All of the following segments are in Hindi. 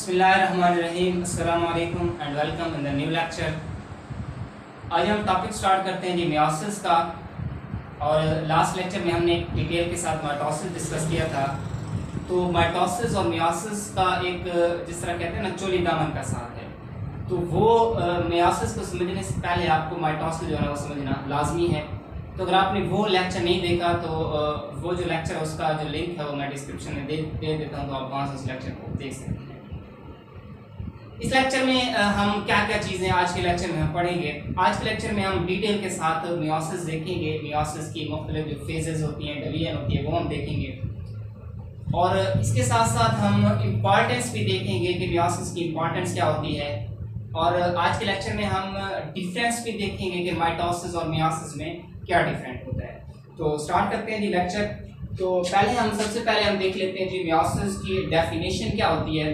बिस्मिल्लाहिर्रहमानिर्रहीम, अस्सलाम वालेकुम and welcome in the new lecture. आज हम टॉपिक स्टार्ट करते हैं जी मियोसिस का। और लास्ट लेक्चर में हमने एक डिटेल के साथ माइटोसिस डिस्कस किया था। तो माइटोसिस और मियोसिस का एक जिस तरह कहते हैं ना चोली दामन का साथ है। तो वो मियोसिस को समझने से पहले आपको माइटोसिस जो है वो समझना लाजमी है। तो अगर आपने वो लेक्चर नहीं देखा तो वो जो लेक्चर है उसका जो लिंक है वो मैं डिस्क्रिप्शन में दे देता हूँ, तो आप वहाँ से उस लेक्चर को देख सकते हैं। इस लेक्चर में हम क्या क्या चीज़ें आज के लेक्चर में हम पढ़ेंगे। आज के लेक्चर में हम डिटेल के साथ मियोसिस देखेंगे, मियोसिस की मुख्तलिफ जो फेजेस होती हैं, डिवीजन होती है, वो हम देखेंगे। और इसके साथ साथ हम इम्पॉर्टेंस भी देखेंगे कि मियोसिस की इम्पॉर्टेंस क्या होती है। और आज के लेक्चर में हम डिफरेंस भी देखेंगे कि माइटोसिस और मियोसिस में क्या डिफरेंट होता है। तो स्टार्ट करते हैं जी लेक्चर। तो सबसे पहले हम देख लेते हैं जी मियोसिस की डेफिनेशन क्या होती है।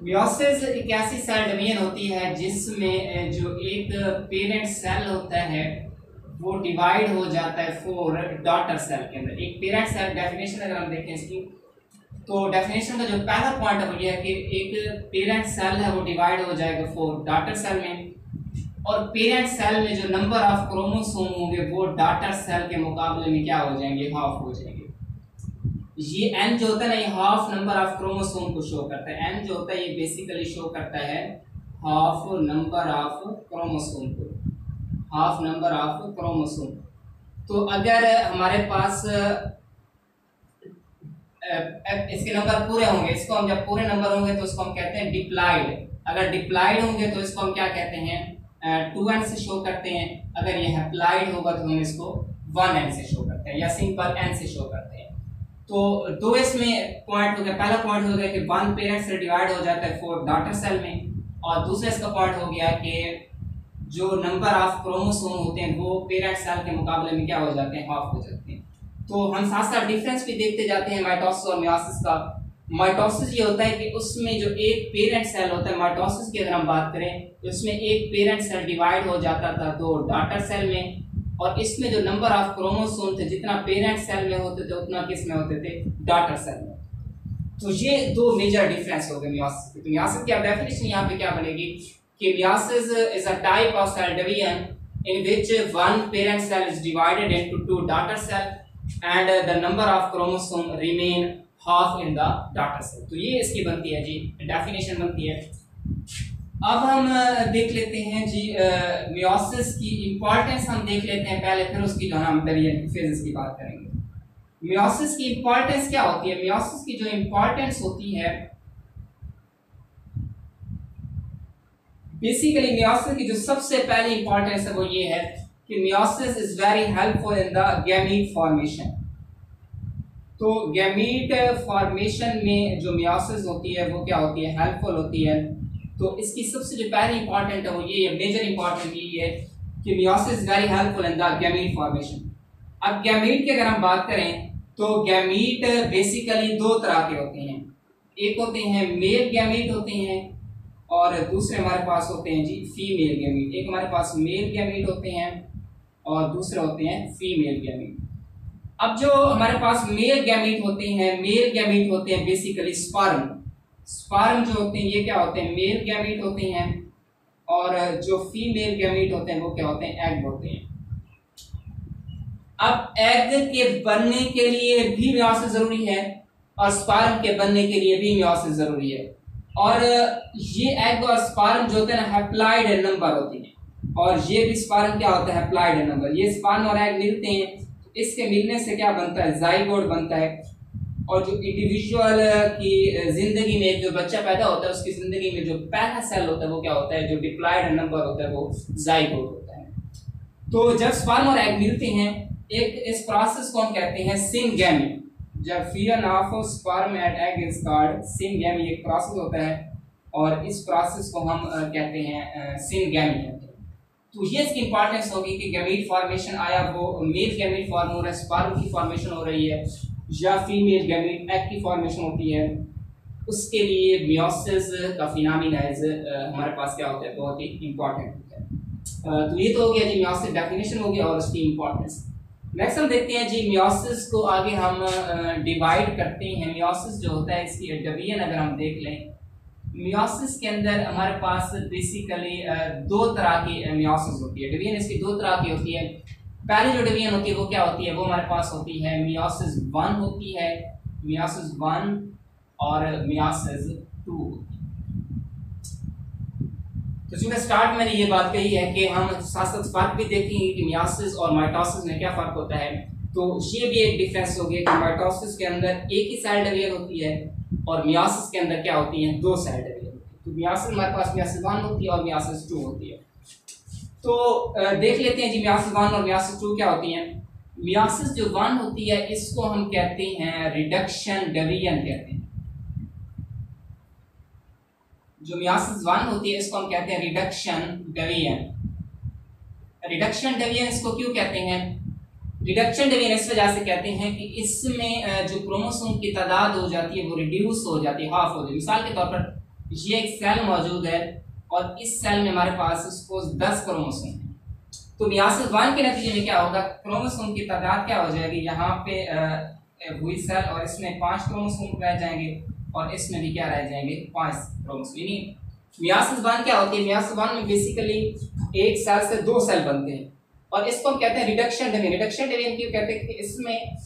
मियोसिस एक ऐसी सेल डिवीजन होती है जिसमें जो एक पेरेंट सेल होता है वो डिवाइड हो जाता है 4 डॉटर सेल के अंदर। एक पेरेंट सेल डेफिनेशन अगर हम देखें इसकी, तो डेफिनेशन का जो पहला पॉइंट है वो ये है कि एक पेरेंट सेल है वो डिवाइड हो जाएगा 4 डॉटर सेल में। और पेरेंट सेल में जो नंबर ऑफ क्रोमोसोम होंगे वो डॉटर सेल के मुकाबले में क्या हो जाएंगे, हाफ हो जाएंगे। ये एन जो होता है ना, ये हाफ नंबर ऑफ क्रोमोसोम को शो करता है। एन जो होता है ये बेसिकली शो करता है हाफ नंबर ऑफ क्रोमोसोम को, हाफ नंबर ऑफ क्रोमोसोम। तो अगर हमारे पास इसके नंबर पूरे होंगे, इसको हम जब पूरे नंबर होंगे तो इसको हम कहते हैं डिप्लाइड। अगर डिप्लाइड होंगे तो इसको हम क्या कहते हैं, 2n से शो करते हैं। अगर ये हैप्लाइड होगा तो हम इसको 1n से शो करते हैं या सिंपल n से शो करते हैं। तो दो इसमें पॉइंट हो गया। पहला पॉइंट हो गया कि वन पेरेंट से डिवाइड हो जाता है 4 डॉटर सेल में। और दूसरा इसका पॉइंट हो गया कि जो नंबर ऑफ क्रोमोसोम होते हैं वो पेरेंट सेल के मुकाबले में क्या हो जाते हैं, हाफ हो जाते हैं। तो हम साथ साथ डिफरेंस भी देखते जाते हैं माइटोसिस और मियोसिस का। माइटोसिस ये होता है कि उसमें जो एक पेरेंट सेल होता है, माइटोसिस की अगर हम बात करें तो उसमें एक पेरेंट सेल डिवाइड हो जाता था 2 डॉटर सेल में। और इसमें जो नंबर ऑफ क्रोमोसोम थे जितना पेरेंट सेल में होते थे उतना किस में होते थे, डॉटर सेल में। तो ये दो मेजर डिफरेंस हो गए मियोसिस के। तो मियोसिस की डेफिनेशन यहाँ पे क्या बनेगी कि meiosis is a type of cell division in which one parent cell is divided into 2 daughter cell and the number of chromosome remain half in the daughter cell. तो ये इसकी बनती है जी, डेफिनेशन बनती है। अब हम देख लेते हैं जी मियोसिस की इम्पोर्टेंस हम देख लेते हैं पहले, फिर उसकी जो हम डिवीजन फेजेस की बात करेंगे। मियोसिस की इम्पोर्टेंस क्या होती है। मियोसिस की जो इम्पोर्टेंस होती है, बेसिकली मियोसिस की जो सबसे पहली इम्पोर्टेंस है वो ये है कि meiosis is very helpful in the gamete formation. तो गैमीट फॉर्मेशन में जो मियोसिस होती है वो क्या होती है, हेल्पफुल होती है। तो इसकी सबसे जो पहली इंपॉर्टेंट है वो ये है, मेजर इंपॉर्टेंट ये है कि meiosis very helpful in the gamete formation. अब गैमीट की अगर हम बात करें तो गैमीट बेसिकली 2 तरह के होते हैं। एक होते हैं मेल गैमीट होते हैं और दूसरे हमारे पास होते हैं जी फीमेल गैमीट। एक हमारे पास मेल गैमीट होते हैं और दूसरे होते हैं फीमेल गैमीट। अब जो हमारे पास मेल गैमीट होते हैं बेसिकली स्पर्म जो होते हैं ये क्या होते हैं, मेल गैमीट होते हैं। और जो फीमेल गैमीट होते हैं वो क्या होते हैं, एग होते हैं। अब एग के बनने के लिए भी मियोसिस जरूरी है और स्पर्म के बनने के लिए भी मियोसिस जरूरी है। और ये एग और स्पर्म जो होते हैं ना, हैप्लाइड नंबर होते हैं। और ये भी स्पर्म क्या होता है, हैप्लाइड नंबर। ये स्पर्म और एग मिलते हैं, इसके मिलने से क्या बनता है, जाइगोट बनता है। और जो इंडिविजुअल की जिंदगी में एक जो बच्चा पैदा होता है उसकी जिंदगी में जो पहला सेल होता है वो क्या होता है, जो डिप्लॉयड नंबर होता है वो जाइगोट होता है। तो जब स्पर्म और एग मिलते हैं, एक इस प्रोसेस को हम कहते हैं सिनगैमी। जब fusion of sperm and egg is called syngamy, एक प्रोसेस होता है और इस प्रोसेस को हम कहते हैं सिनगैमी कहते हैं। तो ये इसकी इंपॉर्टेंस होगी कि गैमीट फॉर्मेशन आया वो मेल गैमीट फॉर्म हो रहा है, स्पर्म की फॉर्मेशन हो रही है या फीमेल गैमीट एग की फॉर्मेशन होती है, उसके लिए मियोसिस का फिनोमेना हमारे पास क्या होता है, बहुत ही इंपॉर्टेंट होता है। तो ये तो हो गया जी मियोसिस डेफिनेशन हो गया और उसकी इंपॉर्टेंस। नेक्स्ट हम देखते हैं जी मियोसिस को आगे हम डिवाइड करते हैं। मियोसिस जो होता है इसकी डिवीजन अगर हम देख लें, मियोसिस के अंदर हमारे पास बेसिकली दो तरह की मियोसिस होती है। डिवीजन इसकी दो तरह की होती है। पहली जो डिवीजन होती है वो क्या होती है, वो हमारे पास होती है मियोसिस 1 होती है, मियोसिस 1 और मियोसिस 2 होती है। तो चूंकि स्टार्ट मैंने ये बात कही है कि हम साथ साथ फर्क भी देखेंगे कि मियोसिस और माइटोसिस में क्या फर्क होता है, तो ये भी एक डिफरेंस हो गया कि माइटोसिस के अंदर एक ही सेल डिवीजन होती है और मियोसिस के अंदर क्या होती है, दो सेल डिवीजन होती है। तो मियोसिस हमारे पास मियोसिस 1 होती है और मियोसिस 2 होती है। तो देख लेते हैं जी मियोसिस 1 और मियोसिस 2 क्या होती हैं। मियोसिस जो 1 होती है इसको हम कहते हैं रिडक्शन डिवीजन कहते हैं। जो मियोसिस 1 होती है इसको हम कहते हैं रिडक्शन डिवीजन। रिडक्शन डिवीजन इसको क्यों कहते हैं, रिडक्शन डिवीजन इस वजह से कहते हैं कि इसमें जो क्रोमोसोम की तादाद हो जाती है वो रिड्यूस हो जाती है, हाफ हो जाती है। मिसाल के तौर पर ये एक सेल मौजूद है और इस सेल में हमारे पास सपोज 10 क्रोमोसोम है, तो मियोसिस 1 के नतीजे में क्या होगा, क्रोमोसोम की तादाद क्या हो जाएगी, यहाँ पे हुई सेल और इसमें 5 क्रोमोसोम रह जाएंगे और इसमें भी क्या रह जाएंगे, 5 क्रोमोसोम। यानी मियोसिस 1 क्या होती है, मियोसिस 1 में बेसिकली एक सेल से 2 सेल बनते हैं और इसको हम कहते हैं रिडक्शन डिवीजन। रिडक्शन डिवीजन क्यों कहते हैं कि इसमें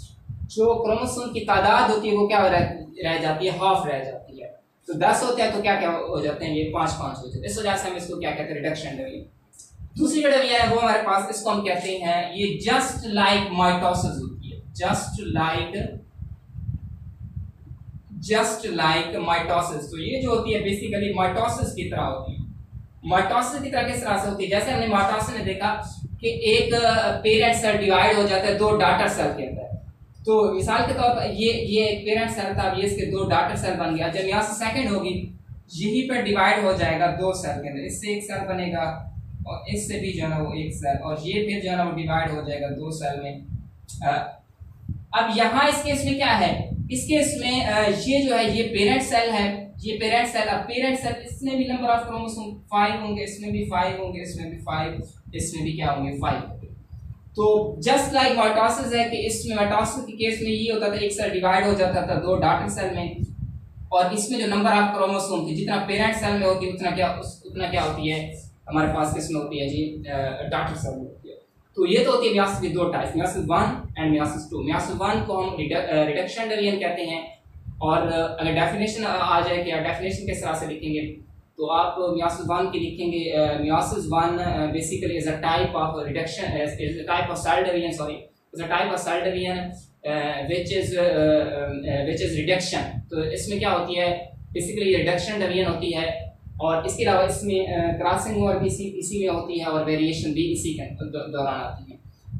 जो क्रोमोसोम की तादाद होती है वो क्या रह जाती है, हाफ रह जाती है। तो 10 होते हैं तो क्या क्या हो जाते हैं, ये 5 हो जाते हैं। इस वजह से हम इसको क्या कहते हैं, रिडक्शन डिवीजन। दूसरी जो डिवीजन है वो हमारे पास, इसको हम कहते हैं ये जस्ट लाइक माइटोसिस होती है, जस्ट लाइक माइटोसिस। तो ये जो होती है बेसिकली माइटोसिस की तरह होती है। माइटोसिस की तरह किस तरह से होती है, जैसे हमने माइटोसिस में देखा कि एक पेरेंट सेल डिवाइड हो जाता है 2 डॉटर सेल के अंदर। तो मिसाल के तौर पर ये एक पेरेंट सेल था, अब ये इसके 2 डॉटर सेल बन गया। जब यहाँ से सेकंड होगी यहीं पर डिवाइड हो जाएगा 2 सेल के अंदर, इससे एक सेल बनेगा और इससे भी जो है ना वो एक सेल, और ये फिर जो है ना वो डिवाइड हो जाएगा 2 सेल में। अब यहाँ इस केस में क्या है, इस केस में ये जो है ये पेरेंट सेल है, ये पेरेंट सेल। अब पेरेंट सेल इसमें भी नंबर ऑफ क्रोमोसोम 5 होंगे, इसमें भी 5 होंगे, इसमें भी 5, इसमें भी क्या होंगे, 5 होंगे। तो जस्ट लाइक माइटोसिस है कि इसमें माइटोसिस के केस में ये होता था एक सेल डिवाइड हो जाता था 2 डॉटर सेल में, और इसमें जो नंबर ऑफ क्रोमोसोम थी जितना पेरेंट सेल में होती है उतना क्या होती है हमारे पास किसमें होती है जी, डॉटर सेल में होती है। तो ये तो होती है मियोसिस की 2 type, meiosis 1 and meiosis 2। Meiosis 1 को हम रिडक्शन डिवीजन कहते हैं, और अगर डेफिनेशन आ जाए कि डेफिनेशन किस तरह से लिखेंगे तो आप मियोसिस 1 की लिखेंगे, meiosis 1 basically is a type of reduction, is a type of cell division, sorry is a type of cell division which is reduction. तो इसमें क्या होती है, बेसिकली रिडक्शन डिवीजन होती है, और इसके अलावा इसमें क्रॉसिंग और भी इसी में होती है, और वेरिएशन भी इसी के दौरान आती है।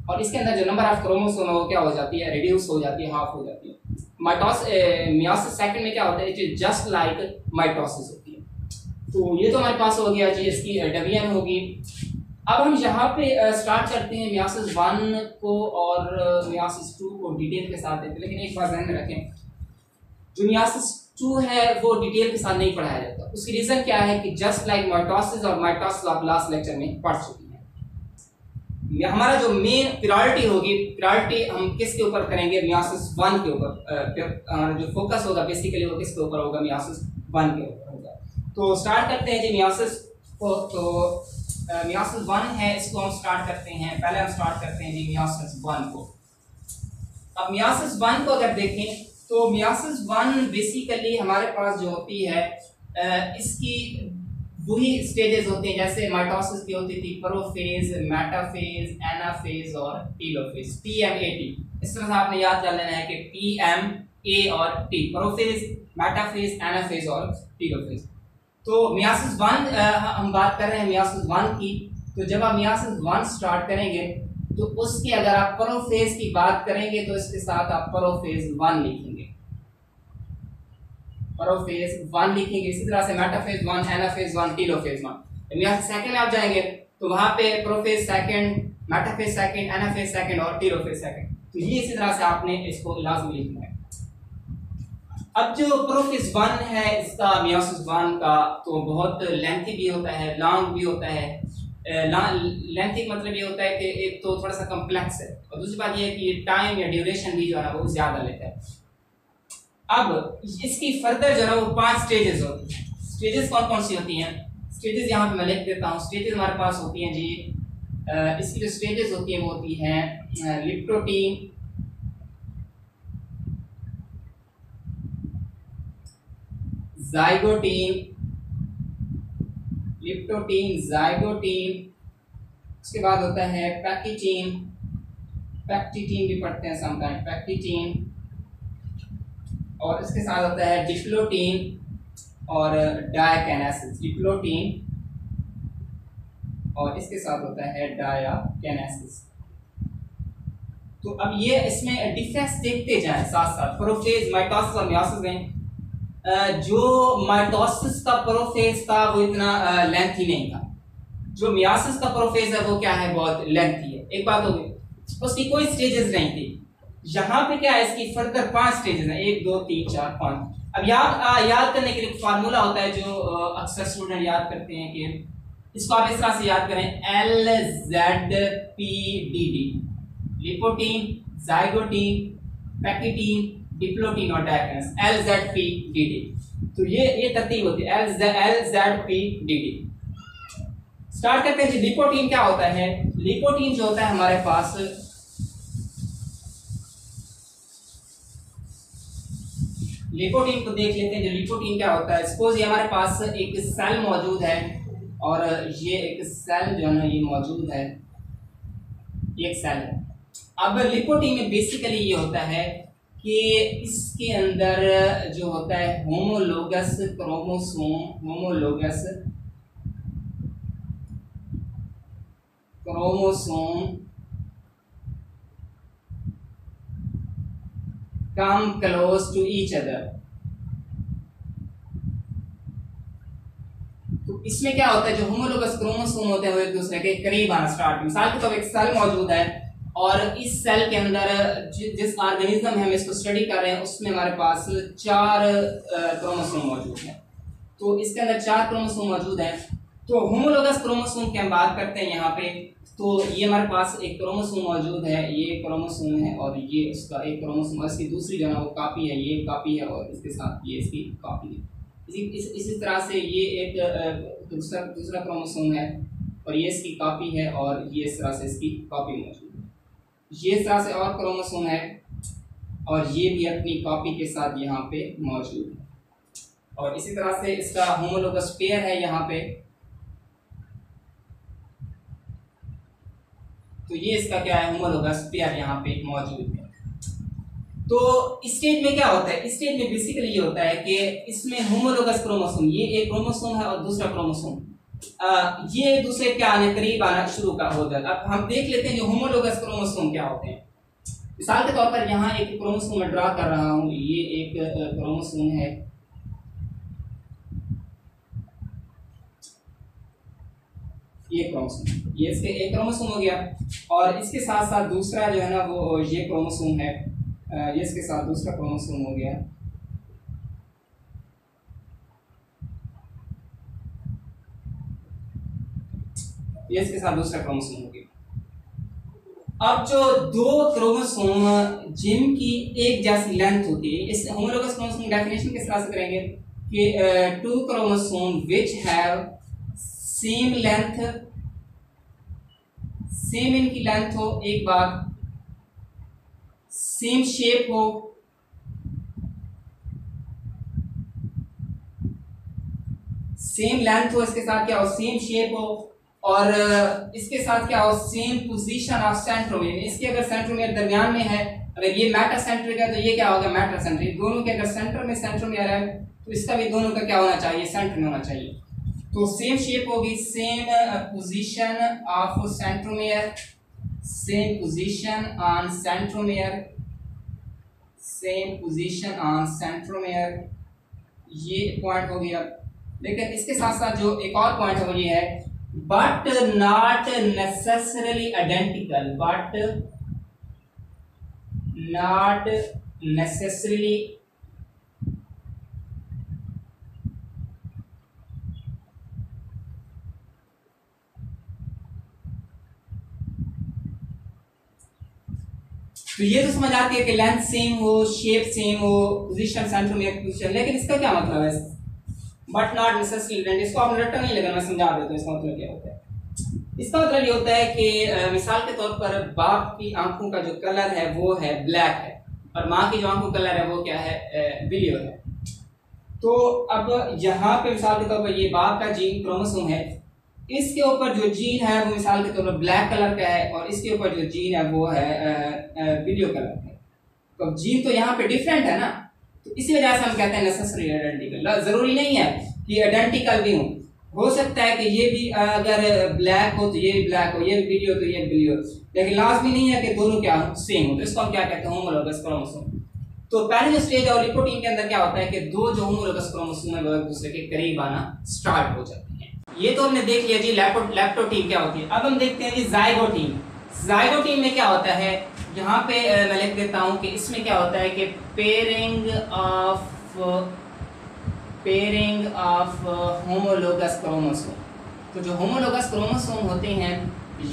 और इसके अंदर जो नंबर ऑफ क्रोमोसोम है वो क्या हो जाती है, रिड्यूस हो जाती है, हाफ हो जाती है। मियोसिस सेकंड में क्या होता है, इट जस्ट लाइक माइटोसिस होती है। तो ये तो हमारे पास हो गया जी, इसकी डिवीजन होगी। अब हम यहाँ पे स्टार्ट करते हैं मियोसिस 1 को और मियोसिस 2 को डिटेल के साथ देखते हैं। लेकिन एक बात ध्यान में रखें, जो मियोसिस 2 है वो डिटेल के साथ नहीं पढ़ाया जाता। उसकी रीजन क्या है कि जस्ट लाइक माइटोसिस और माइटोसिस आप लास्ट लेक्चर में पढ़ चुके हैं। हमारा जो मेन प्रायोरिटी होगी, प्रायोरिटी हम किसके ऊपर करेंगे, मियोसिस 1 के ऊपर। हमारा जो फोकस होगा बेसिकली वो किसके ऊपर होगा, मियोसिस 1 के ऊपर होगा। तो स्टार्ट करते हैं जी मियोसिस को। तो मियोसिस 1 है, इसको हम स्टार्ट करते हैं। पहले हम स्टार्ट करते हैं जी मियोसिस 1 को। अब मियोसिस 1 को अगर देखें तो मियोसिस 1 बेसिकली हमारे पास जो होती है इसकी वही स्टेजेस होते हैं जैसे माइटोसिस की होती थी, प्रोफेज, मेटाफेज, एनाफेज और टीलोफेज, PMAT। इस तरह से आपने याद कर लेना है कि PMA और T, प्रोफेज, मेटाफेज, एनाफेज और टीलोफेज। तो मियोसिस 1 हम बात कर रहे हैं मियोसिस 1 की। तो जब आप मियोसिस 1 स्टार्ट करेंगे तो उसके अगर आप प्रोफेज की बात करेंगे तो इसके साथ आप प्रोफेज 1 लिखेंगे, प्रोफेज 1 लिखेंगे। इसी तरह से metaphase 1, anaphase 1, telophase 1। Meiosis second में आप जाएंगे तो वहां पे prophase second, metaphase second, anaphase second और टीलोफेज सेकंड। तो ये इसी तरह से आपने इसको लाजमी लिखना है। अब जो प्रोफेज 1 है इसका, मियोसिस 1 का, तो बहुत लेंथी भी होता है, लॉन्ग भी होता है। लेंथी मतलब ये होता है कि एक तो थोड़ा सा कॉम्प्लेक्स है, और दूसरी बात ये है कि टाइम या ड्यूरेशन भी जो है ना वो ज्यादा लेता है। अब इसकी फर्दर जो है वो 5 स्टेजेस होती है। स्टेजेस कौन कौन सी होती हैं? स्टेजेस यहाँ पे मैं लिख देता हूँ। स्टेजेस हमारे पास होती हैं जी, इसकी जो स्टेजेस होती हैं वो होती हैं लिप्टोटीन, जाइगोटीन, लिप्टोटीन, जाइगोटीन, उसके बाद होता है पैक्टिटीन, पैक्टिटीन भी पढ़ते हैं समटाइम, पैक्टिटीन, और इसके साथ होता है डिप्लोटीन और डायकेनेसिस, डिप्लोटीन और इसके साथ होता है डायकेनेसिस। तो अब ये इसमें डिफरेंस देखते जाएं साथ साथ। प्रोफेज, माइटोसिस और मियोसिस में जो माइटोसिस का प्रोफेज था वो इतना लेंथी नहीं था, जो मियोसिस का प्रोफेज है वो क्या है, बहुत लेंथी है। एक बात हो गई, उसकी कोई स्टेजेस नहीं थी। यहाँ पे क्या है, इसकी फर्दर 5 स्टेजेस हैं, 1 2 3 4 5। अब याद करने के लिए फार्मूला होता है जो अक्सर स्टूडेंट याद करते हैं कि इसको आप इस तरह से याद करें, LZPDD, लिपोटीन, जाइगोटीन, पैक्टिटीन, डिप्लोटीन और डायकेनेसिस, LZPDD। तो ये तरतीब होती है, LZPDD। स्टार्ट करते हैं जी। लिपोटीन क्या होता है? लिपोटीन जो होता है हमारे पास, लिपोटीन को देख लेते हैं। जो लिपोटीन क्या होता है, सपोज ये हमारे पास एक सेल मौजूद है और ये एक सेल जो है ना ये मौजूद है, ये एक सेल है। अब लिपोटीन में बेसिकली ये होता है कि इसके अंदर जो होता है homologous chromosome, homologous chromosome come close to each other। तो इसमें क्या होता है, जो होमोलोगस क्रोमोसोम होते हैं वो एक दूसरे के करीब आना स्टार्ट। मिसाल के तौर पर एक सेल मौजूद है और इस सेल के अंदर जिस ऑर्गेनिज्म है हम इसको स्टडी कर रहे हैं उसमें हमारे पास 4 क्रोमोसोम मौजूद है। तो इसके अंदर 4 क्रोमोसोम मौजूद है। तो होमोलोगस क्रोमोसोम की हम बात करते हैं यहाँ पे। तो ये हमारे पास एक क्रोमोसोम मौजूद है, ये क्रोमोसोम है और ये इसका एक क्रोमोसोम और इसकी दूसरी जो है वो कॉपी है, ये कॉपी है और इसके साथ ये इसकी कॉपी है। इसी तरह से ये एक दूसरा क्रोमोसोम है और ये इसकी कॉपी है और ये इस तरह से इसकी कॉपी मौजूद है। ये इस तरह से और क्रोमोसोम है और ये भी अपनी कॉपी के साथ यहाँ पे मौजूद है। और इसी तरह से इसका होमोलोगस पेयर है यहाँ पे। तो ये इसका क्या है, होमोलोगस पेयर यहाँ पे मौजूद है। तो इस स्टेज में क्या होता है, इस स्टेज में बेसिकली ये होता है कि इसमें होमोलोगस क्रोमोसोम, ये एक क्रोमोसोम है और दूसरा क्रोमोसोम ये एक दूसरे के आने करीब आना शुरू का हो जाता है। अब हम देख लेते हैं जो होमोलोगस क्रोमोसोम क्या होते हैं। मिसाल के तौर पर यहाँ एक क्रोमोसोम मैं ड्रा कर रहा हूँ, ये एक क्रोमोसोम है, ये क्रोमोसोम, ये इसके एक क्रोमोसोम हो गया और इसके साथ साथ दूसरा जो है ना वो ये क्रोमोसोम है, ये इसके साथ दूसरा क्रोमोसोम हो गया। ये इसके साथ दूसरा क्रोमोसोम हो गया। अब जो 2 क्रोमोसोम जिनकी एक जैसी लेंथ होती है, इस होमोलोगस क्रोमोसोम की डेफिनेशन किस तरह से करेंगे कि 2 chromosome which have same length, same इनकी लेंथ हो, एक बार सेम शेप हो, सेम लेंथ हो, इसके साथ क्या हो, सेम शेप हो और इसके साथ क्या हो, सेम पोजीशन ऑफ सेंट्रोमियर। इसके अगर सेंट्रोमियर दरमियान में है, अगर ये मेटासेंट्रिक है तो ये क्या होगा, मेटासेंट्रिक। दोनों के अगर सेंटर में सेंट्रोमियर है तो इसका भी दोनों का क्या होना चाहिए, सेंटर में होना चाहिए। तो सेम शेप होगी, same position of centromere, same position on centromere, same position on centromere, ये पॉइंट हो गया। लेकिन इसके साथ साथ जो एक और पॉइंट है वो ये है, but not necessarily identical, but not necessarily तो ये तो समझ आती है कि लेंथ सेम हो, शेप सेम हो, पोजीशन सेंट्रोमियर पोजीशन। लेकिन इसका क्या मतलब है, बट नॉट नेसेसरी इडेंटिटी। इसको आपने रट्टा नहीं लगाना, मैं समझा देता हूँ इसका मतलब क्या होता है। इसका मतलब ये होता है कि मिसाल के तौर पर बाप की आंखों का जो कलर है वो है ब्लैक है, और माँ की जो आंखों का कलर है वो क्या है, ब्लू है। तो अब यहाँ पे मिसाल के तौर पर ये बाप का जीन क्रोमोसोम है, इसके ऊपर जो जीन है वो मिसाल के तौर पर ब्लैक कलर का है, और इसके ऊपर जो जीन है वो है ब्लू कलर का है। तो जीन तो यहाँ पे डिफरेंट है ना, तो इसी वजह से हम कहते हैं नेसेसरी आइडेंटिकल। जरूरी नहीं है कि आइडेंटिकल भी हो सकता है कि ये भी अगर ब्लैक हो तो ये भी ब्लैक हो, ये भी ब्लू हो तो ये ब्लू हो, लेकिन लाजमी नहीं है कि दोनों क्या सेम हो। तो इसको हम क्या कहते हैं, होमोलोगस क्रोमोसोम। तो पहले जो स्टेज है लिपोप्रोटीन के अंदर क्या होता है कि दो जो होमोलोगस क्रोमोसोम है वो एक दूसरे के करीब आना स्टार्ट हो जाते हैं। ये तो हमने देख लिया जी लैप्टोटीन क्या होती है। अब हम देखते हैं जी जाइगोटीन। जाइगोटीन में क्या होता है, यहाँ पे मैं लिख देता हूँ कि इसमें क्या होता है कि पेयरिंग ऑफ होमोलोगस क्रोमोसोम। तो जो होमोलोगस क्रोमोसोम होते हैं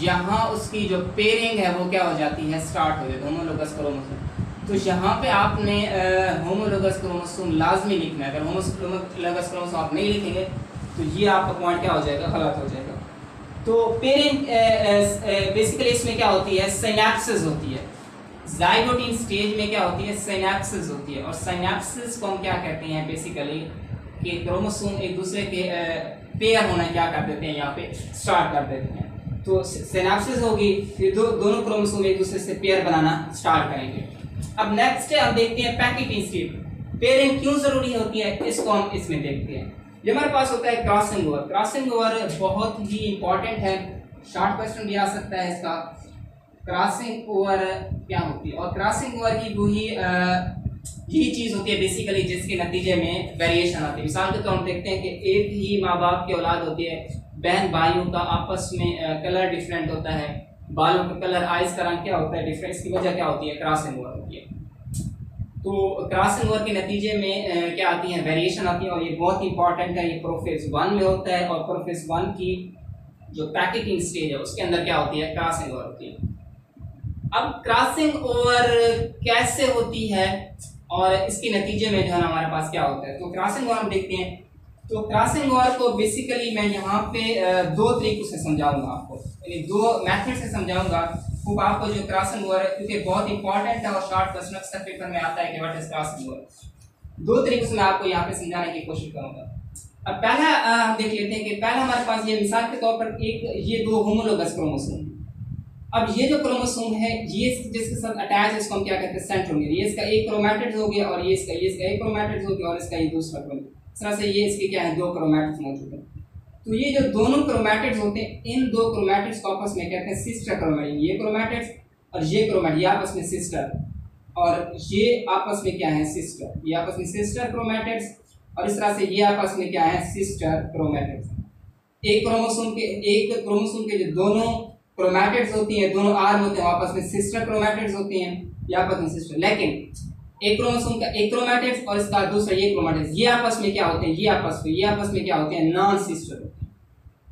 यहाँ उसकी जो पेयरिंग है वो क्या हो जाती है, स्टार्ट हो जाती है होमोलोगस क्रोमोसोम। तो यहाँ पे आपने होमोलोगस क्रोमोसोम लाजमी लिखना है। अगर होमोलोगस क्रोमोसोम आप नहीं लिखेंगे तो ये आपका पॉइंट क्या हो जाएगा, गलत हो जाएगा। तो पेयरिंग बेसिकली इसमें क्या होती है, सिनैप्सिस होती है। जाइगोटीन स्टेज में क्या होती है, सिनैप्सिस होती है। और सिनैप्सिस को हम क्या कहते हैं बेसिकली कि क्रोमोसोम एक दूसरे के पेयर होना क्या कर देते हैं, यहाँ पे स्टार्ट कर देते हैं। तो सिनैप्सिस होगी, फिर दोनों क्रोमोसोम एक दूसरे से पेयर बनाना स्टार्ट करेंगे। अब नेक्स्ट है हम देखते हैं पैकेटिंग स्टेज। पेयरिंग क्यों जरूरी होती है इसको हम इसमें देखते हैं। ये हमारे पास होता है क्रॉसिंग ओवर। क्रॉसिंग ओवर बहुत ही इंपॉर्टेंट है, शॉर्ट क्वेश्चन भी आ सकता है इसका। क्रॉसिंग ओवर क्या होती है, और क्रॉसिंग ओवर की वही यही चीज होती है बेसिकली जिसके नतीजे में वेरिएशन आती है। मिसाल के तौर पर देखते हैं कि एक ही माँ बाप की औलाद होती है, बहन भाइयों का आपस में कलर डिफरेंट होता है, बालों का कलर, आइज का रंग क्या होता है डिफरेंट। इसकी वजह क्या होती है, क्रॉसिंग ओवर होती है। तो क्रॉसिंग ओवर के नतीजे में क्या आती है, वेरिएशन आती है, और ये बहुत इंपॉर्टेंट है। ये प्रोफेज 1 में होता है, और प्रोफेज 1 की जो पैकेटिंग स्टेज है उसके अंदर क्या होती है, क्रॉसिंग ओवर होती है। अब क्रॉसिंग ओवर कैसे होती है और इसके नतीजे में जो है हमारे पास क्या होता है, तो क्रॉसिंग ओवर हम देखते हैं। तो क्रॉसिंग ओवर को बेसिकली मैं यहाँ पे दो तरीकों से समझाऊंगा आपको, यानी दो मेथड से समझाऊंगा। खूब आपको जो क्रॉसिंग ओवर है, क्योंकि बहुत इंपॉर्टेंट है और शॉर्ट क्वेश्चन अक्सर पेपर में आता है कि व्हाट इज क्रॉसिंग ओवर। दो तरीकों से मैं आपको यहाँ पे समझाने की कोशिश करूंगा। अब पहला हम देख लेते हैं कि पहला हमारे पास ये मिसाल के तौर पर एक ये दो होमोलोगस क्रोमोसोम। अब ये जो क्रोमोसोम है ये जिसके साथ अटैच है इसको हम क्या कहते हैं, सेंट्रोमियर। ये इसका एक क्रोमैटिड हो गया, और ये इसका एक क्रोमैटिड हो गया, और इसका ये दूसरा क्रोमैटिड। इस तरह से ये इसके क्या है, दो क्रोमैटिड्स मौजूद हैं। तो ये जो दोनों क्रोमैटिड्स होते हैं, इन दो क्रोमैटिड्स को आपस में कहते हैं सिस्टर क्रोमैटिड। ये क्रोमैटिड्स और ये क्रोमैटिड, ये आपस में सिस्टर, और ये आपस में क्या है, सिस्टर। ये आपस में सिस्टर क्रोमैटिड्स, और इस तरह से ये आपस में क्या है, सिस्टर क्रोमैटिड्स। एक क्रोमोसोम के जो दोनों क्रोमैटिड्स होती हैं, दोनों आर्म होते हैं, आपस में सिस्टर क्रोमैटिड्स होती हैं, ये आपस में सिस्टर। लेकिन एक क्रोमोसोम का एक क्रोमैटिड्स और इसका दूसरा ये क्रोमैटिड्स, ये आपस में क्या होते हैं, ये आपस में क्या होते हैं, नॉन सिस्टर होते हैं।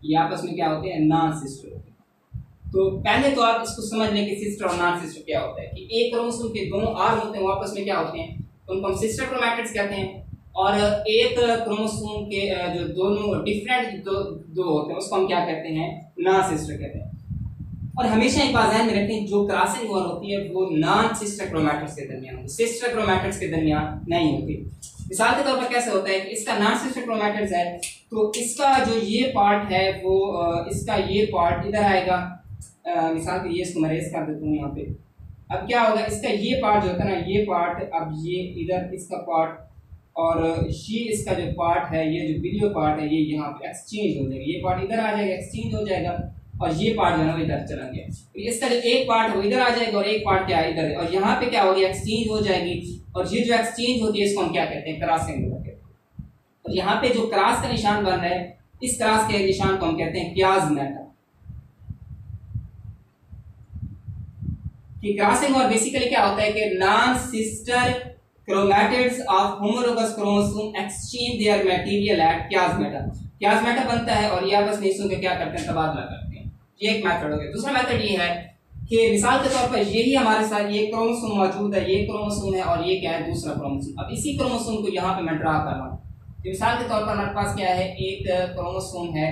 ये आपस में क्या होते हैं, नॉन सिस्टर होते हैं। तो पहले तो आप इसको समझ लें कि सिस्टर और नॉन सिस्टर क्या होता है। कि एक क्रोमोसोम के दोनों आर्म होते हैं, वो आपस में क्या होते हैं, उनको हम सिस्टर क्रोमैटिड्स कहते हैं। और एक क्रोमोसोम के जो दोनों डिफरेंट दो होते हैं उसको हम क्या कहते हैं, नॉन सिस्टर कहते हैं। और हमेशा एक बात ध्यान में रखें, जो क्रॉसिंग ओवर होती है वो नॉन सिस्टर क्रोमैटिड्स के दरमियान होती है, सिस्टर क्रोमैटिड्स के दरमियान नहीं होती। मिसाल के तौर पर कैसे होता है कि इसका नॉन सिस्टर क्रोमैटिड्स है, तो इसका जो ये पार्ट है वो इसका ये पार्ट इधर आएगा। मिसाल के ये इसको मैं रेस कर देता हूँ यहाँ पे। अब क्या होगा, इसका ये पार्ट जो होता है ना, ये पार्ट, अब ये इधर इसका पार्ट, और ये इसका जो पार्ट है, ये जो वीडियो पार्ट है, ये यहाँ पे एक्सचेंज हो जाएगा। ये पार्ट इधर आ जाएगा, एक्सचेंज हो जाएगा, और ये पार्ट जो है वो इधर चला गया। तो इसका जो एक पार्ट है वो इधर आ जाएगा, और एक पार्ट क्या है, इधर है। और यहाँ पे क्या होगी, एक्सचेंज हो जाएगी। और ये जो एक्सचेंज होती है इसको हम क्या कहते हैं, क्रॉसिंग ओवर कहते हैं। और यहाँ पे जो क्रॉस का निशान बन रहा है, इस क्रॉस के निशान को हम कहते हैं क्याजमेटा। कि क्रॉसिंग ओवर बेसिकली क्या होता है कि non sister chromatids of homologous chromosome exchange their material at chiasmata. Chiasmata बनता है और ये आपस में इसको क्या करते हैं, तबादला करते हैं। ये एक मेथड हो गया। दूसरा मेथड ये है कि मिसाल के तौर पर यही हमारे साथ ये क्रोमोसोम मौजूद है, ये क्रोमोसोम है, और ये क्या है, दूसरा क्रोमोसोम। अब इसी क्रोमोसोम को यहाँ पे मैं ड्रा कर रहा हूँ। मिसाल के तौर पर हमारे पास क्या है, एक क्रोमोसोम है,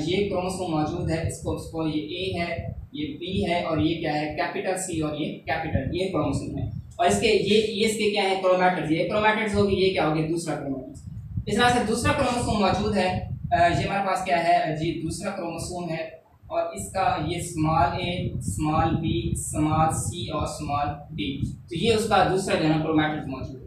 ये क्रोमोसोम मौजूद है, इसको ये ए है, ये बी है, और ये क्या है कैपिटल सी, और ये कैपिटल, ये क्रोमोसोम है। और इसके ये इसके क्या है क्रोमैटिड्स, ये क्रोमैटिड्स होगी, ये क्या होगी दूसरा क्रोमैटिड्स। इस तरह से दूसरा क्रोमोसोम मौजूद है, ये हमारे पास क्या है जी दूसरा क्रोमोसोम है, और इसका ये स्मॉल ए, स्मॉल बी, स्मॉल सी और स्मॉल डी, तो ये उसका दूसरा जो है क्रोमैटिड्स मौजूद है।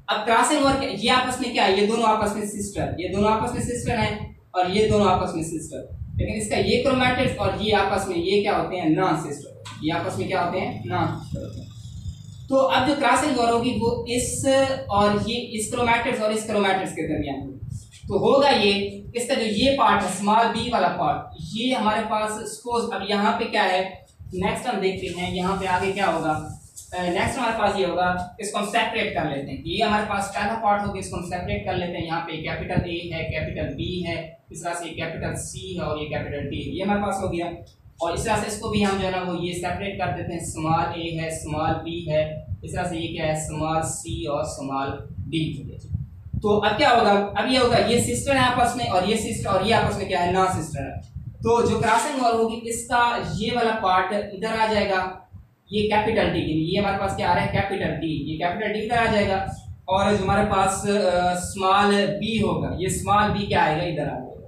अब क्रॉसिंग और ये आपस में क्या है, ये दोनों आपस में सिस्टर, ये दोनों आपस में सिस्टर हैं, और ये दोनों आपस में सिस्टर, लेकिन इसका ये क्रोमैटिड्स और ये आपस में ये क्या होते हैं नॉन सिस्टर, ये आपस में क्या होते हैं नॉन सिस्टर होते हैं। तो अब जो क्रॉसिंग और होगी वो इस और ये इस क्रोमैटिड्स और इस क्रोमैटिड्स के दरमियान होगी। तो होगा ये इसका जो ये पार्ट है स्मॉल बी वाला पार्ट, ये हमारे पास सपोज अब यहाँ पे क्या है, नेक्स्ट हम देखते हैं यहाँ पे आगे क्या होगा, नेक्स्ट हमारे पास ये होगा, इसको हम सेपरेट कर लेते हैं। ये हमारे पास पहला पार्ट होगा, इसको हम सेपरेट कर लेते हैं। यहाँ पे कैपिटल ए है, कैपिटल बी है, इस तरह से कैपिटल सी है और ये कैपिटल डी, ये हमारे पास हो गया। और इस तरह से इसको भी हम जो है ना वो ये सेपरेट कर देते हैं, स्मॉल ए है, स्मॉल बी है, इस तरह से ये क्या है स्मॉल सी और स्मॉल डी। तो अब क्या होगा, अब ये होगा ये सिस्टर है आपस में, और ये सिस्टर और ये आपस में क्या है नॉन सिस्टर है। तो जो क्रॉसिंग और होगी इसका ये वाला पार्ट इधर आ जाएगा, ये कैपिटल डी, ये हमारे पास क्या आ रहा है कैपिटल डी, ये कैपिटल डी इधर आ जाएगा, और जो हमारे पास स्मॉल बी होगा, ये स्मॉल बी क्या आएगा इधर आ जाएगा,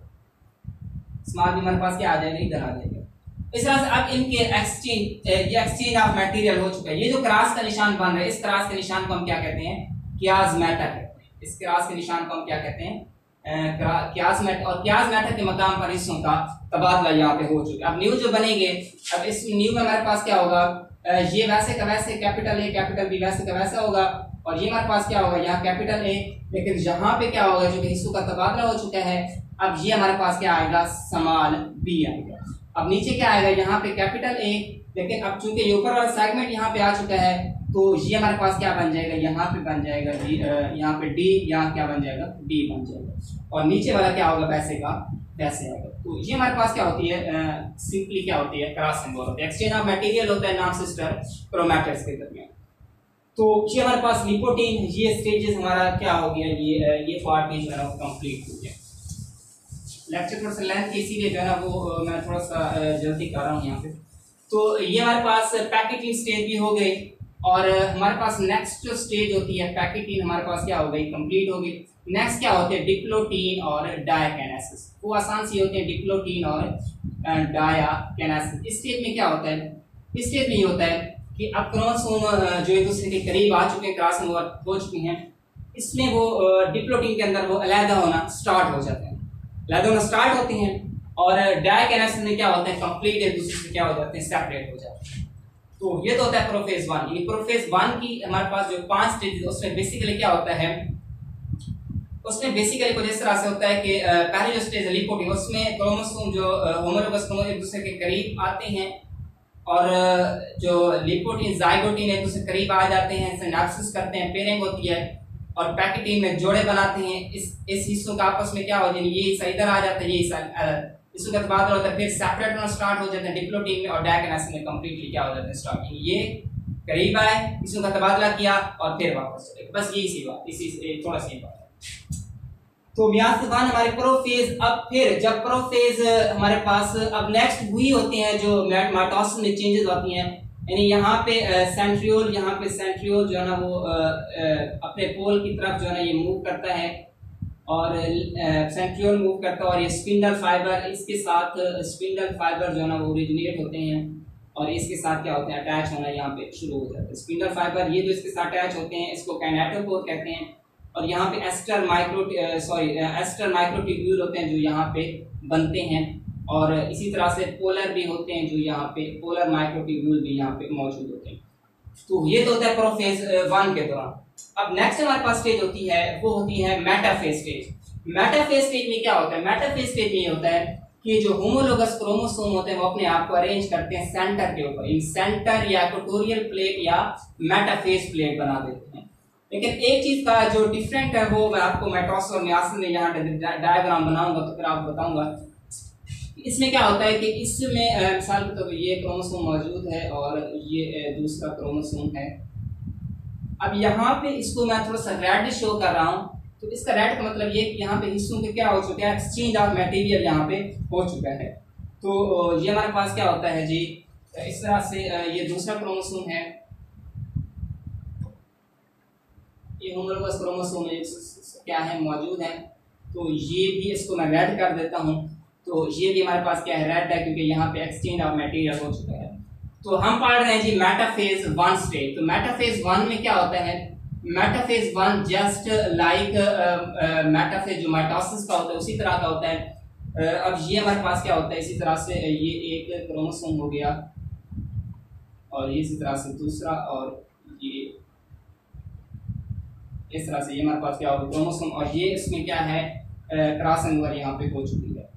स्मॉल बी हमारे पास क्या आ जाएगा इधर आ जाएगा। इस तरह से अब इनके एक्सचेंज, ये एक्सचेंज ऑफ मटेरियल हो चुका है। ये जो क्रॉस का निशान बन रहा है, इस क्रॉस के निशान को हम क्या कहते हैं कियासमेटा कहते हैं। इस क्रॉस के निशान को हम क्या कहते हैं कियासमेटा, और कियासमेटा के मकाम पर हिस्सों का तबादला यहाँ पे हो चुका है। अब न्यू जो बनेंगे, अब इस न्यू में हमारे पास क्या होगा, ये वैसे का वैसे कैपिटल ए कैपिटल बी वैसे का वैसा होगा, और ये हमारे पास क्या होगा यहाँ कैपिटल ए, लेकिन यहाँ पे क्या होगा जो कि हिस्सों का तबादला हो चुका है, अब ये हमारे पास क्या आएगा स्मॉल बी आएगा। अब नीचे क्या आएगा यहाँ पे कैपिटल ए, लेकिन अब चूंकि ये ऊपर वाला सेगमेंट यहाँ पे आ चुका है, तो ये हमारे पास क्या बन जाएगा यहाँ पे बन जाएगा डी, यहाँ पे डी, यहाँ क्या बन जाएगा डी बन जाएगा, और नीचे वाला क्या होगा वैसे का वैसे आएगा। तो ये हमारे पास क्या होती है सिंपली क्या होती है क्रॉसिंग होती है, एक्सचेंज ऑफ मटेरियल होता है नॉन सिस्टर क्रोमैटिड्स के दरमियान। तो ये हमारे पास लिपोटीन, ये स्टेजेस हमारा क्या हो गया, ये पार्ट भी जो है कंप्लीट हो गया। लेक्चर थोड़ा सा लेंथ इसीलिए जो है ना वो मैं थोड़ा सा जल्दी कर रहा हूँ यहाँ पे। तो ये हमारे पास पैकेटिंग स्टेज भी हो गई, और हमारे पास नेक्स्ट जो स्टेज होती है पैकेटिन हमारे पास क्या हो गई कंप्लीट हो गई। नेक्स्ट क्या होते हैं डिप्लोटीन और डायाकिनेसिस, वो आसान सी होते हैं डिप्लोटीन और डायाकिनेसिस। इस स्टेज में क्या होता है, इस स्टेज में ये होता है कि अब क्रोमोसोम जो एक दूसरे के करीब आ चुके हैं, क्रॉस ओवर हो चुके हैं, इसमें वो डिप्लोटीन के अंदर वो अलग होना स्टार्ट हो जाते हैं, अलग होना स्टार्ट होते हैं, और डायाकिनेसिस में क्या होता है कंप्लीट एक दूसरे से क्या हो जाते हैं सेपरेट हो जाते हैं। तो ये तो होता है प्रोफेज 1। यानी प्रोफेज 1 की हमारे पास जो 5 स्टेज, उसमें बेसिकली क्या होता है, उसमें बेसिकली कुछ इस तरह से होता है कि पहले जो स्टेज है लिपोटीन, उसमें क्रोमोसोम जो होमोलोगस क्रोमोसोम एक दूसरे के करीब आते हैं, और जो लिपोटीन जाइगोटीन एक दूसरे के करीब आ जाते हैं, सिनेप्सिस करते हैं, पेयरिंग होती है, और पैकेटीन में जोड़े बनाते हैं। इस हिस्सों का आपस में क्या हो जाए, ये हिस्सा इधर आ जाता है, ये हिस्सा इसके बाद होता है, फिर सेपरेट होना स्टार्ट हो जाते हैं डिप्लोटीन में, और डायाकिनेसिस में कंप्लीटली क्या हो जाता है स्टार्टिंग, ये करीब आए, इसका तबादला किया और फिर वापस चले गए, बस यही सी बात, इसी थोड़ा सी बात है। तो मियासिस 1 हमारे प्रोफेज। अब फिर जब प्रोफेज हमारे पास अब नेक्स्ट हुई होते हैं जो माइटोसिस में चेंजेस होती हैं, यानी यहाँ पे सेंट्रियोल, यहाँ पे सेंट्रियोल जो है ना वो अपने पोल की तरफ जो है ना ये मूव करता है, और सेंट्रियोल मूव करता है, और ये स्पिंडल फाइबर, इसके साथ स्पिंडल फाइबर जो है ना वो ओरिजिनेट होते हैं, और इसके साथ क्या होते हैं अटैच होना यहाँ पे शुरू हो जाता है। स्पिंडल फाइबर ये जो इसके साथ अटैच होते हैं इसको काइनेटोकोर कहते हैं, और यहाँ पे एस्टर माइक्रोट्यूब्यूल होते हैं जो यहाँ पे बनते हैं, और इसी तरह से पोलर भी होते हैं जो यहाँ पे पोलर माइक्रोट्यूब्यूल भी यहाँ पे मौजूद होते हैं। तो ये तो होता है प्रोफेज 1 के दौरान। अब नेक्स्ट हमारे पास स्टेज होती है वो होती है मेटाफेज स्टेज। मेटाफेज स्टेज में क्या होता है, मेटाफेज स्टेज में होता है कि जो होमोलोगस क्रोमोसोम होते हैं वो अपने आप को अरेंज करते हैं सेंटर के ऊपर, इन सेंटर या इक्वेटोरियल प्लेट या मेटाफेज प्लेट बना देते हैं। लेकिन एक चीज का जो डिफरेंट है वो मैं आपको माइटोसिस और मियासिस में यहाँ डायग्राम बनाऊंगा तो फिर आपको बताऊंगा। इसमें क्या होता है कि इसमें मिसाल के तौर पर ये क्रोमोसोम मौजूद है और ये दूसरा क्रोमोसोम है। अब यहाँ पे इसको मैं थोड़ा सा रेड शो कर रहा हूँ, तो इसका रेड का मतलब ये कि यहाँ पे हिस्सों के क्या हो चुका है, एक्सचेंज ऑफ मटेरियल यहाँ पे हो चुका है। तो ये हमारे पास क्या होता है जी, इस तरह से ये दूसरा क्रोमोसोम है, ये होमोलोगस क्रोमोसोम क्या है मौजूद है। तो ये भी इसको मैं रेड कर देता हूँ। तो ये भी हमारे पास क्या है, रेड है, क्योंकि यहाँ पे एक्सचेंज ऑफ मटेरियल हो चुका है। तो हम पढ़ रहे हैं जी मेटाफेज 1 स्टेज। तो मेटाफेज 1 में क्या होता है, मेटाफेज 1 जस्ट लाइक मेटाफेज जो माइटोसिस का होता है उसी तरह का होता है। अब ये हमारे पास क्या होता है, इसी तरह से ये एक क्रोमोसोम हो गया और ये इसी तरह से दूसरा, और ये इस तरह से ये हमारे पास क्या होगा क्रोमोसोम, और ये इसमें क्या है क्रॉस ओवर यहाँ पे हो चुकी है।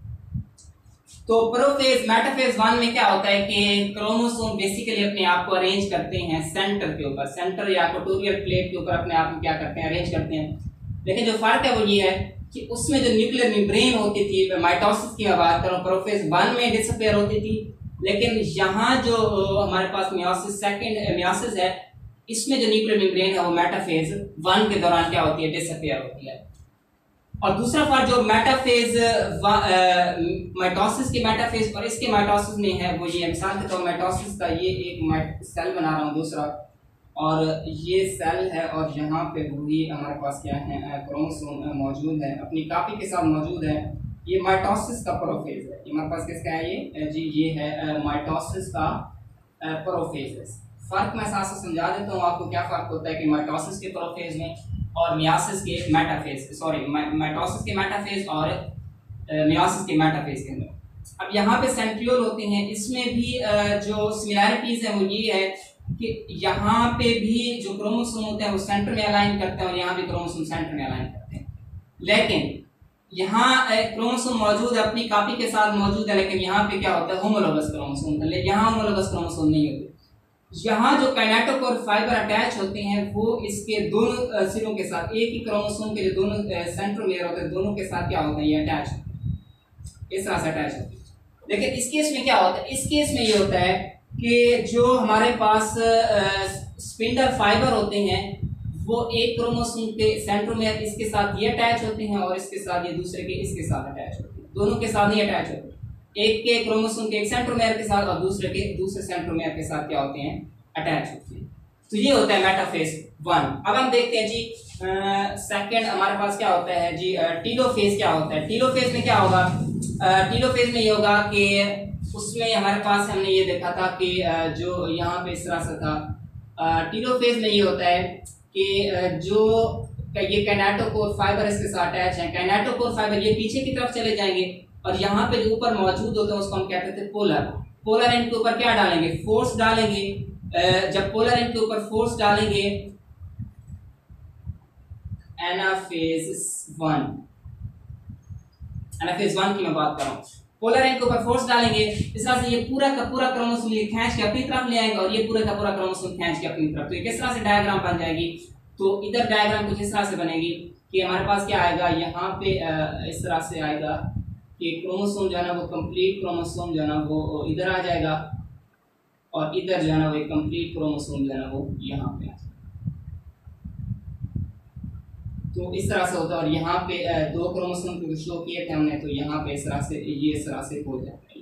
तो प्रोफेज मेटाफेज 1 में क्या होता है कि क्रोमोसोम बेसिकली अपने आप को अरेंज करते हैं सेंटर के ऊपर, सेंटर या इक्वेटोरियल प्लेट के ऊपर अपने आप को क्या करते हैं, अरेंज करते हैं। लेकिन जो फर्क है वो ये है कि उसमें जो न्यूक्लियर मेम्ब्रेन होती थी, माइटोसिस की मैं बात करूं, प्रोफेज 1 में डिसअपीयर होती थी। लेकिन यहाँ जो हमारे पास मियोसिस सेकंड मियोसिस है, इसमें जो न्यूक्लियर मेम्ब्रेन है वो मेटाफेज 1 के दौरान क्या होती है, डिसअपीयर होती है। और दूसरा फर्क जो मेटाफेज माइटोसिस के मेटाफेज और इसके माइटोसिस में है वो ये, मिसाल के तौर पर माइटोसिस का ये एक सेल बना रहा हूँ दूसरा, और ये सेल है और यहाँ पे वही हमारे पास क्या है क्रोमोसोम मौजूद है, अपनी कॉपी के साथ मौजूद है। ये माइटोसिस का प्रोफेज है, ये हमारे पास किसका है, ये जी ये है माइटोसिस का प्रोफेज है। फर्क मैं साथ साथ समझा देता हूँ आपको, क्या फर्क होता है कि माइटोसिस के प्रोफेज में और मियोसिस के मेटाफेज, सॉरी माइटोसिस के मेटाफेज और मियोसिस के मेटाफेज के अंदर। अब यहाँ पे सेंट्रियोल होते हैं, इसमें भी जो सिमिलैरिटीज है वो ये है कि यहाँ पे भी जो क्रोमोसोम होते हैं वो सेंटर में अलाइन करते हैं और यहाँ भी क्रोमोसोम सेंटर में अलाइन करते हैं। लेकिन यहाँ क्रोमोसोम मौजूद है, अपनी कॉपी के साथ मौजूद है, लेकिन यहाँ पे क्या होता है, होमोलोगस क्रोमोसोम, यहाँ होमोलोगस क्रोमोसोम नहीं होते। यहाँ जो काइनेटोकोर फाइबर अटैच होते हैं वो इसके दोनों सिरों के साथ, एक ही क्रोमोसोम के जो दोनों सेंट्रोमेयर होते हैं दोनों के साथ क्या होता है, ये अटैच होते हैं, इस तरह से अटैच होते हैं। लेकिन इस केस में क्या होता है, इस केस में ये होता है कि जो हमारे पास स्पिंडल फाइबर होते हैं वो एक क्रोमोसोम के सेंट्रोमेयर इसके साथ ये अटैच होते हैं और इसके साथ ये दूसरे के इसके साथ अटैच होते हैं, दोनों के साथ नहीं अटैच होते, एक के क्रोमोसोम के एक सेंट्रोमेयर के साथ और दूसरे के दूसरे सेंट्रोमेयर के साथ क्या होते हैं, अटैच होते हैं। तो ये होता है मेटाफेज 1। अब हम देखते हैं जी सेकंड हमारे पास क्या होता है जी, टीलोफेज क्या होता है। टीलोफेज में क्या होगा, टीलोफेज में ये होगा कि उसमें हमारे पास हमने ये देखा था कि जो यहाँ पे इस तरह से था, टीलोफेज में ये होता है कि जो ये काइनेटोकोर फाइबर इसके साथ अटैच है, काइनेटोकोर फाइबर ये पीछे की तरफ चले जाएंगे और यहाँ पे जो ऊपर मौजूद होते हैं उसको हम कहते थे पोलर। पोलर एंड के ऊपर क्या डालेंगे, फोर्स डालेंगे। जब पोलर एंड के ऊपर फोर्स डालेंगे, एनाफेज 1 की मैं बात कर रहा हूँ, पोलर एंड के ऊपर फोर्स डालेंगे, इस तरह से ये पूरा का पूरा क्रोमोसोम ये खींच के अपनी तरफ ले आएंगे और ये पूरा का पूरा क्रोमोसोम खींच के अपनी तरफ। तो ये किस तरह से डायग्राम बन जाएगी, तो इधर डायग्राम कुछ इस तरह से बनेगी कि हमारे पास क्या आएगा, यहाँ पे इस तरह से आएगा कि क्रोमोसोम जो है ना वो कंप्लीट क्रोमोसोम जो है ना वो इधर आ जाएगा और इधर जो है ना वो एक कंप्लीट क्रोमोसोम जो है ना वो यहाँ पे आ जाएगा। तो इस तरह से होता है और यहाँ पे दो क्रोमोसोम को शो किए थे हमने, तो यहाँ पे इस तरह से ये इस तरह से हो जाता है।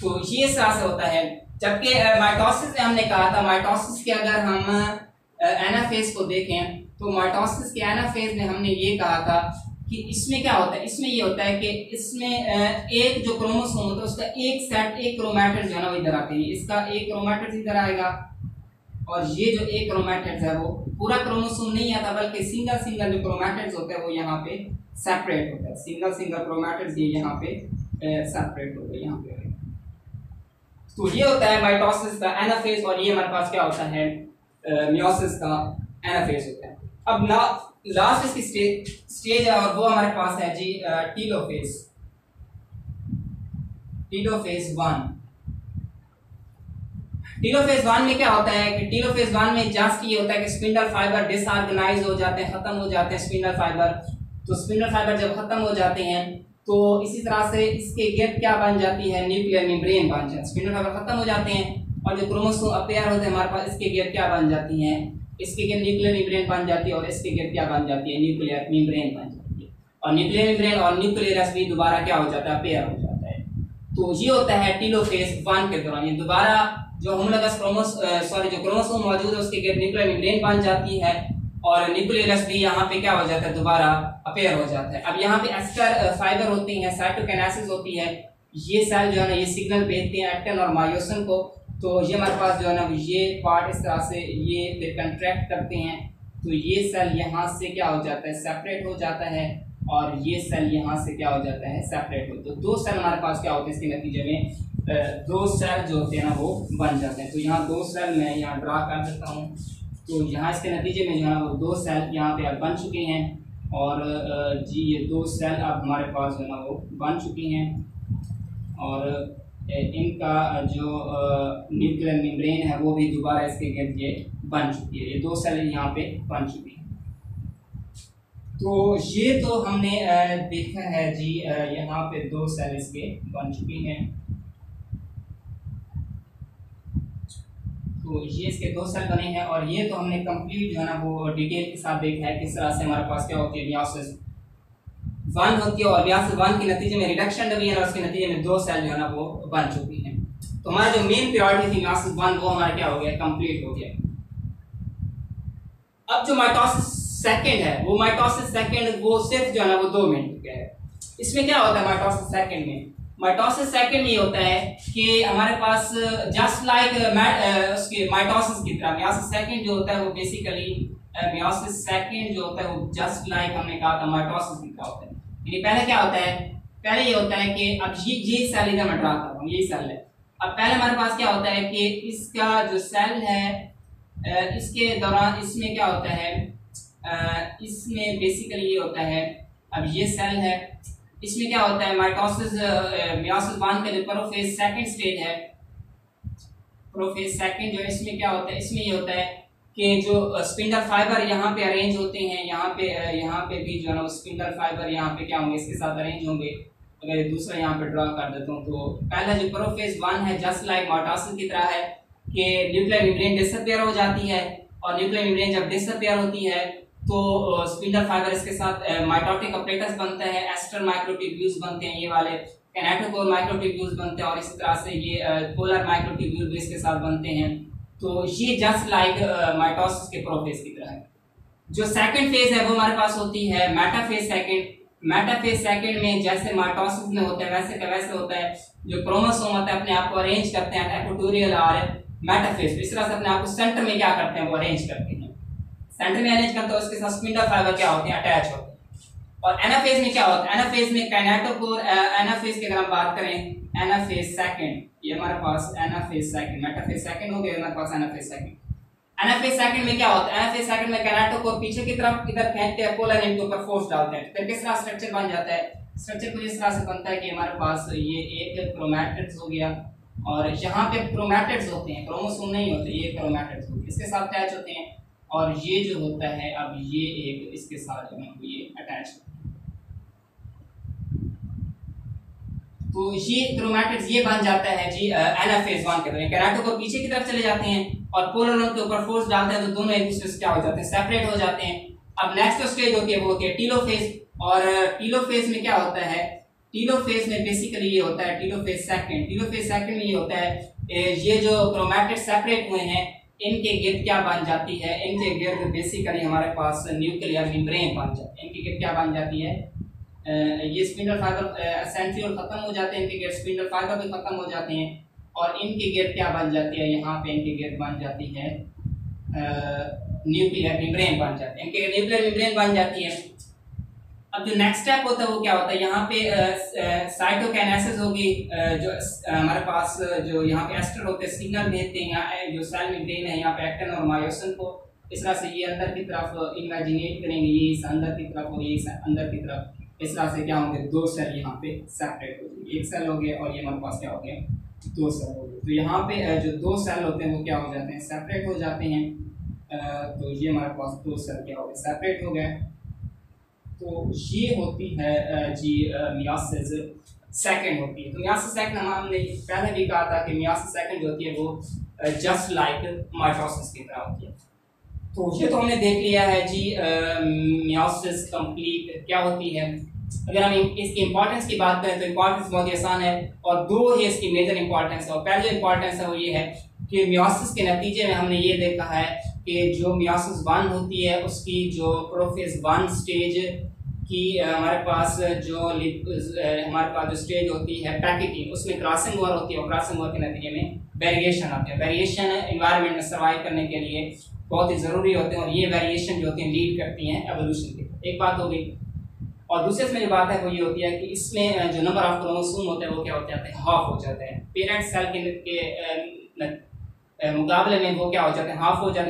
तो ये इस तरह से होता है। जबकि माइटोसिस में हमने कहा था, माइटोसिस के अगर हम एनाफेज को देखें तो माइटोसिस के एनाफेज में हमने ये कहा था कि इसमें क्या होता है, इसमें ये होता है कि इसमें एक जो क्रोमोसोम होता है उसका एक सेट, एक क्रोमैटिड जो है ना वो इधर आते हैं, इसका एक क्रोमैटिड इधर आएगा और ये जो एक क्रोमैटिड है वो पूरा क्रोमोसोम नहीं आता बल्कि सिंगल सिंगल जो क्रोमैटिड्स होते हैं वो यहाँ पे सेपरेट होता है, सिंगल सिंगल क्रोमैटिड्स ये यहाँ पे सेपरेट होते हैं यहाँ पे। तो ये होता है माइटोसिस का एनाफेज और ये हमारे पास क्या होता है, मियोसिस का एनाफेज होता है। अब लास्ट इसकी स्टेज है और वो हमारे पास है जी टीलोफेज। टीलोफेज 1 में क्या होता है कि टेलोफेज 1 में जस्ट ये होता है कि स्पिंडल फाइबर डिसऑर्गेनाइज हो जाते हैं, खत्म हो जाते हैं स्पिंडल फाइबर। तो स्पिंडल फाइबर जब खत्म हो जाते हैं तो इसी तरह से इसके गेट क्या बन जाती है, न्यूक्लियर मेम्ब्रेन बन जाती है। स्पिंडल फाइबर खत्म हो जाते हैं और जो क्रोमोसोम अपेयर होते हैं हमारे पास, इसके गेट क्या बन जाती हैं, इसके गिर्द न्यूक्लियर मेम्ब्रेन बन जाती है और इसके गिर्द क्या बन जाती है, न्यूक्लियर मेम्ब्रेन बन जाती है। और न्यूक्लियर मेम्ब्रेन और न्यूक्लियस भी दोबारा क्या हो जाता है, पेयर हो जाता है। तो ये होता है टेलोफेज 1 के दौरान, ये दोबारा जो होमोलोगस जो क्रोमोसोम मौजूद है उसके गिर्द न्यूक्लियर मेम्ब्रेन बन जाती है और न्यूक्लियस भी यहाँ पे क्या हो जाता है, दोबारा अपेयर हो जाता है। अब यहाँ पे एस्टर फाइबर होती है, साइटोकिनेसिस होती है, ये सेल जो है ना ये सिग्नल भेजते हैं एक्टिन और मायोसिन को। तो ये हमारे पास जो है ना ये पार्ट इस तरह से ये फिर कंट्रैक्ट करते हैं, तो ये सेल यहाँ से क्या हो जाता है, सेपरेट हो जाता है और ये सेल यहाँ से क्या हो जाता है, सेपरेट हो। तो दो सेल हमारे पास क्या होते हैं, इसके नतीजे में दो सेल जो होते हैं ना वो बन जाते हैं। तो यहाँ दो सेल मैं यहाँ ड्रा कर देता हूँ। तो यहाँ इसके नतीजे में जो है वो दो सेल यहाँ पे अब बन चुके हैं और जी ये दो सेल अब हमारे पास जो है ना वो बन चुकी हैं और इनका जो न्यूक्लियर मेम्ब्रेन है वो भी दोबारा इसके गिर्द ये बन चुकी है, ये दो सेल यहाँ पे बन चुकी है। तो ये तो हमने देखा है जी, यहाँ पे दो सेल इसके बन चुकी हैं। तो ये इसके दो सेल बने हैं और ये तो हमने कंप्लीट जो है ना वो डिटेल के साथ देखा है किस तरह से हमारे पास क्या होती है, मियोसिस 1 होती है और मियोसिस 1 के नतीजे में रिडक्शन डिवीजन और उसके नतीजे में दो सेल जो है ना वो बन चुकी हैं। तो हमारा जो मेन प्रायोरिटी थी मियोसिस 1 वो हमारा क्या हो गया, कंप्लीट हो गया। अब जो माइटोसिस सेकंड है वो माइटोसिस सेकंड वो सिर्फ जो है ना वो 2 मिनट का है। इसमें क्या होता है माइटोसिस सेकंड में, माइटोसिस सेकंड में ये होता है कि हमारे पास जस्ट लाइक उसके माइटोसिस की तरह मियोसिस सेकंड जो होता है वो बेसिकली मियोसिस सेकंड जो होता है वो जस्ट लाइक हमने कहा था माइटोसिस की तरह होता है। यानी पहले क्या होता है, पहले ये होता है कि अब ये सेल इधर मैं ड्रा कर रहा हूँ, यही सेल है। अब पहले हमारे पास क्या होता है कि इसका जो सेल है इसके दौरान इसमें क्या होता है, इसमें बेसिकली ये होता है, अब ये सेल है, इसमें क्या होता है माइटोसिस मियोसिस 1 का जो प्रोफेज सेकंड स्टेज है, प्रोफेज सेकंड जो इसमें क्या होता है, इसमें ये होता है कि जो स्पिंडल फाइबर यहाँ पे अरेंज होते हैं, यहाँ पे भी जो है ना स्पिंडल फाइबर यहाँ पे क्या होंगे, इसके साथ अरेंज होंगे। अगर दूसरा यहाँ पे ड्रा कर देता हूँ तो पहला जो प्रोफेज 1 है जस्ट लाइक माइटोसिस की तरह है कि न्यूक्लियर मेम्ब्रेन डिसअपियर हो जाती है और न्यूक्लियर मेम्ब्रेन जब डिसअपियर होती है तो स्पिंडल फाइबर इसके साथ माइटोटिक अपरेटस बनता है, एस्टर माइक्रोट्यूब्यूल्स बनते हैं, ये वाले कैनेटोकोर माइक्रोट्यूब्यूल्स बनते हैं और इस तरह से ये पोलर माइक्रोट्यूब्यूल भी इसके साथ बनते हैं। तो ये जस्ट लाइक माइटोसिस के प्रोफेज की तरह है। जो सेकंड फेज है वो हमारे पास होती है मेटाफेज सेकंड। मेटाफेज सेकंड में जैसे माइटोसिस में होता है वैसे का वैसे होता है, जो क्रोमोसोम होता है अपने आप को अरेंज करते हैं इक्वेटोरियल और मेटाफेज, इस तरह से अपने आप को सेंटर में क्या करते हैं वो अरेंज करते हैं, सेंटर में अरेंज करते हैं, उसके साथ स्पिंडल फाइबर क्या होते हैं अटैच होते हैं। और एनाफेज में क्या होता है, एनाफेज में काइनेटोकोर, एनाफेज की अगर हम बात करें एनाफेज सेकंड, ये हमारे पास एनाफेज सेकंड, मेटाफेज सेकंड हो गया, हमारे पास एनाफेज सेकंड। एनाफेज सेकंड में क्या होता है, एनाफेज सेकंड में काइनेटोकोर पीछे की तरफ इधर फेंकते हैं, पोलर एंड के ऊपर फोर्स डालते हैं, फिर किस तरह स्ट्रक्चर बन जाता है, स्ट्रक्चर कुछ इस तरह से बनता है कि हमारे पास ये एक क्रोमैटिड्स हो गया और यहाँ पे क्रोमैटिड्स होते हैं, क्रोमोसोम नहीं होते, ये क्रोमैटिड्स होते हैं, इसके साथ अटैच होते हैं और ये जो होता है अब ये एक इसके साथ जो है ये अटैच होता है। तो ये क्रोमैटिड्स ये बन जाता है जी एनाफेज 1 के दौरान, कैनेटोकोर पीछे की तरफ चले जाते हैं और पोलर के ऊपर फोर्स डालते हैं तो दोनों एक दूसरे से क्या हो जाते हैं, सेपरेट हो जाते हैं। अब नेक्स्ट स्टेज होती है वो होती है टीलोफेज, और टीलोफेज में क्या होता है, टीलोफेज में बेसिकली ये होता है टीलोफेज सेकंड में ये होता है ये जो क्रोमैटिड्स सेपरेट हुए हैं इनके गिर्द क्या बन जाती है, इनके गिर्द बेसिकली हमारे पास न्यूक्लियर मेम्ब्रेन बन जाती है, इनके गिर्द क्या बन जाती है, ये स्पिंडल फाइबर सेंट्रियोल खत्म हो जाते हैं, इनके गिर्द स्पिंडल फाइबर भी खत्म हो जाते हैं और इनके गिर्द क्या बन जाती है, यहाँ पे इनके गिर्द बन जाती है न्यूक्लियर मेम्ब्रेन बन जाती है, इनके न्यूक्लियर मेम्ब्रेन बन जाती है। अब जो नेक्स्ट स्टेप होता है वो क्या होता है, यहाँ पे साइटोकाइनेसिस होगी, जो हमारे पास जो यहाँ पे एस्टर होते हैं सिग्नल भेजते हैं, यहाँ जो सेल मेम्ब्रेन है यहाँ पे एक्टिन और मायोसिन को इस तरह से ये अंदर की तरफ इमेजिनेट करेंगे, ये इस अंदर की तरफ और ये इस अंदर की तरफ, इस तरह से क्या होंगे दो सेल यहाँ पे सेपरेट हो जाएंगे, एक सेल हो गया और ये हमारे पास क्या हो गया, दो सेल हो गए। तो यहाँ पे जो दो सेल होते हैं वो क्या हो जाते हैं, सेपरेट हो जाते हैं। तो ये हमारे पास दो सेल क्या हो गए, सेपरेट हो गए। तो ये होती है जी मियोसिस सेकंड होती है। तो मियोसिस सेकंड हमने पहले भी कहा था कि मियोसिस सेकंड जो होती है वो जस्ट लाइक माइटोसिस की तरह होती है। तो ये तो हमने देख लिया है जी मियोसिस कंप्लीट क्या होती है। अगर हम इसकी इंपॉर्टेंस की बात करें तो इंपॉर्टेंस बहुत ही आसान है और दो ही इसकी मेजर इंपॉर्टेंस है। और पहले जो इंपॉर्टेंस है वो ये है कि मियोसिस के नतीजे में हमने ये देखा है कि जो मियोसिस 1 होती है उसकी जो प्रोफेज 1 स्टेज की हमारे पास जो स्टेज होती है पैकेटिंग, उसमें क्रॉसिंग ओवर होती है और क्रॉसिंग ओवर के नतीजे में वेरिएशन आते हैं। वेरिएशन एनवायरनमेंट में सर्वाइव करने के लिए बहुत ही ज़रूरी होते हैं और ये वेरिएशन जो होती है लीड करती हैं एवोल्यूशन की। एक बात हो गई। और दूसरे इसमें जो बात है वो ये होती है कि इसमें जो नंबर ऑफ क्रोमोसोम होते हैं वो क्या होते हैं, हाफ हो जाते हैं। पेरेंट सेल के मुकाबले में वो क्या हो जाते हैं, हाफ हो जाते हैं।